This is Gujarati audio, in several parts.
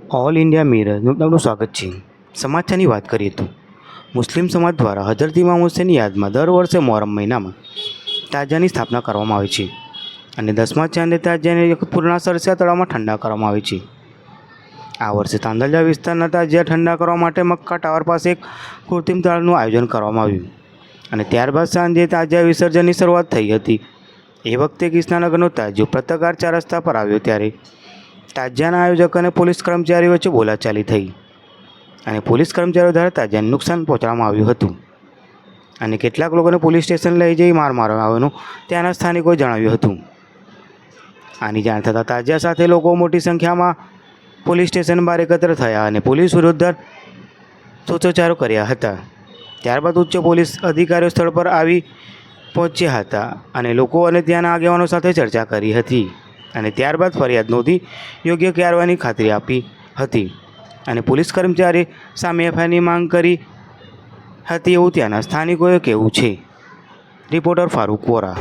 ઓલ ઇન્ડિયા મિરરનું તમારું સ્વાગત છે। સમાચારની વાત કરીએ તો મુસ્લિમ સમાજ દ્વારા હઝરત ઇમામ હુસૈનની યાદમાં દર વર્ષે મોહરમ મહિનામાં તાજિયાની સ્થાપના કરવામાં આવે છે અને 10મા ચાંદે તાજિયાને યકતપુરના સરસિયા તળાવમાં ઠંડા કરવામાં આવે છે। આ વર્ષે તાંદલજા વિસ્તારના તાજિયા ઠંડા કરવા માટે મક્કા ટાવર પાસે એક કૃત્રિમ તળાવનું આયોજન કરવામાં આવ્યું અને ત્યારબાદ સાંજે તાજિયા વિસર્જનની શરૂઆત થઈ હતી। એ વખતે કૃષ્ણનગરનો તાજિયો પત્રકાર 4 રસ્તા પર આવ્યો ત્યારે તાજિયાના આયોજક અને પોલીસ કર્મચારીઓ વચ્ચે બોલાચાલી થઈ અને પોલીસ કર્મચારીઓ દ્વારા તાજિયાને નુકસાન પહોંચાડવામાં આવ્યું હતું અને કેટલાક લોકોને પોલીસ સ્ટેશન લઈ જઈ માર મારવામાં આવ્યાનું ત્યાંના સ્થાનિકોએ જણાવ્યું હતું। આની જાણ થતાં તાજિયા સાથે લોકો મોટી સંખ્યામાં પોલીસ સ્ટેશન બહાર એકત્ર થયા અને પોલીસ વિરુદ્ધ સૂત્રોચ્ચારો કર્યા હતા। ત્યારબાદ ઉચ્ચ પોલીસ અધિકારીઓ સ્થળ પર આવી પહોંચ્યા હતા અને લોકો અને ત્યાંના આગેવાનો સાથે ચર્ચા કરી હતી અને ત્યારબાદ ફરિયાદ નોંધી યોગ્ય કાર્યવાહીની ખાતરી આપી હતી અને પોલીસ કર્મચારી સામે એફઆઈઆરની માંગ કરી હતી એવું ત્યાંના સ્થાનિકોએ કહેવું છે। રિપોર્ટર ફારૂક વોરા।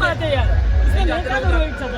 बात है यार, इसमें नहीं कर दो एक साथ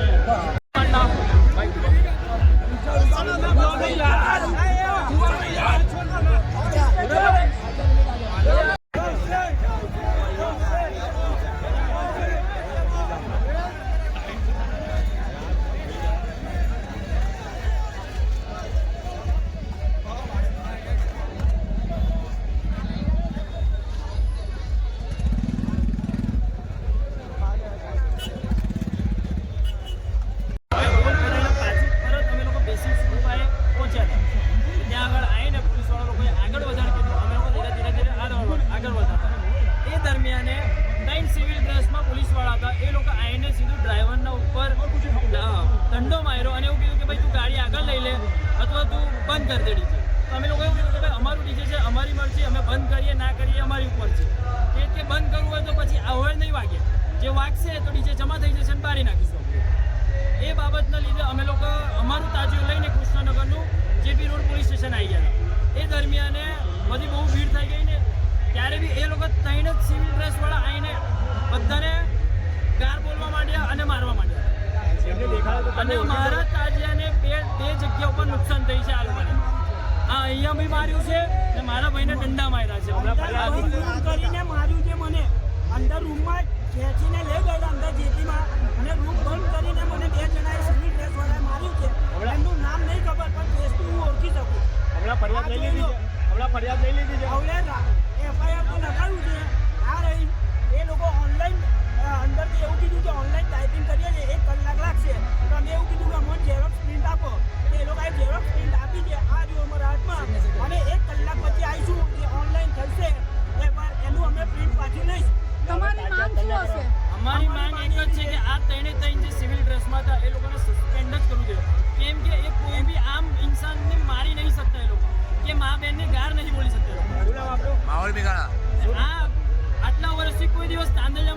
ठंडो मार्यो और એવું કીધું કે ભાઈ તું ગાડી આગળ લઈ લે અથવા તું બંધ કરી દે ડીજે। તો અમે લોકો એવું કીધું કે ભાઈ અમારું ડીજે છે, અમારી મરજી, અમે બંધ કરીએ ના કરીએ અમારી ઉપર છે। કે બંધ કરવું હોય તો પછી અવાજ નહીં વાગે, જે વાગશે તો ડીજે જમા થઈ જશે અને બારી નાખીશું। એ બાબતના લીધે અમે લોકો અમારું તાજિયું લઈને કૃષ્ણનગરનું જેપી રોડ પોલીસ સ્ટેશન આવી ગયા હતા। એ દરમિયાને બધી બહુ ભીડ થઈ ગઈ ને ત્યારે બી એ લોકો ત્રણ જ સિવિલ ડ્રેસવાળા આવીને બધાને ગાર બોલવા માંડ્યા અને મારવા માંડ્યા અને મારા તાજિયાને બે જગ્યા ઉપર નુકસાન થઈ છે। આ લોકોને અહીંયા બી માર્યું છે અને મારા ભાઈને દંડા માર્યા છે કરીને માર્યું છે મને અંદર રૂમમાં ખેંચીને લઈ ગયેલા અંદર જેપીમાં અને રૂમ બંધ કરીને મને 2 જણાએ સિવિલ ડ્રેસ વાળાએ માર્યું છે। એમનું નામ નહીં ખબર પણ કેસથી હું ઓળખી શકું। હમણાં ફરિયાદ લઈ લીધી છે, હવે એફઆઈઆર તો લખાયું છે। આ રહી એ લોકો ઓનલાઈન અંદરથી એવું કીધું કે ઓનલાઈન ટાઈપિંગ કરીએ છીએ 1 કલાક લાગશે, તો અમે એવું કીધું કે અમને ઝેરોક્સ પ્રિન્ટ આપો, એટલે એ લોકોએ ઝેરોક્સ પ્રિન્ટ આપી છે। આ રહ્યું અમારા હાથમાં અને 1 કલાક પછી આવીશું જે ઓનલાઈન થશે એનું અમે પ્રિન્ટ પાછું લઈશું। તમારી માંગ શું હશે? અમારી માંગ એક જ છે કે આ ત્રણે જે સિવિલ ડ્રેસમાં હતા એ લોકોને સસ્પેન્ડ જ કરવું જોઈએ, કેમ કે એ કોઈ બી આમ ઇન્સાનને મારી નહીં શકતા। એ લોકો કે મા બહેનને ગાર નહીં બોલી શકતા। માહોલ બિગાડા। આટલા વર્ષથી કોઈ દિવસ તાંદલજા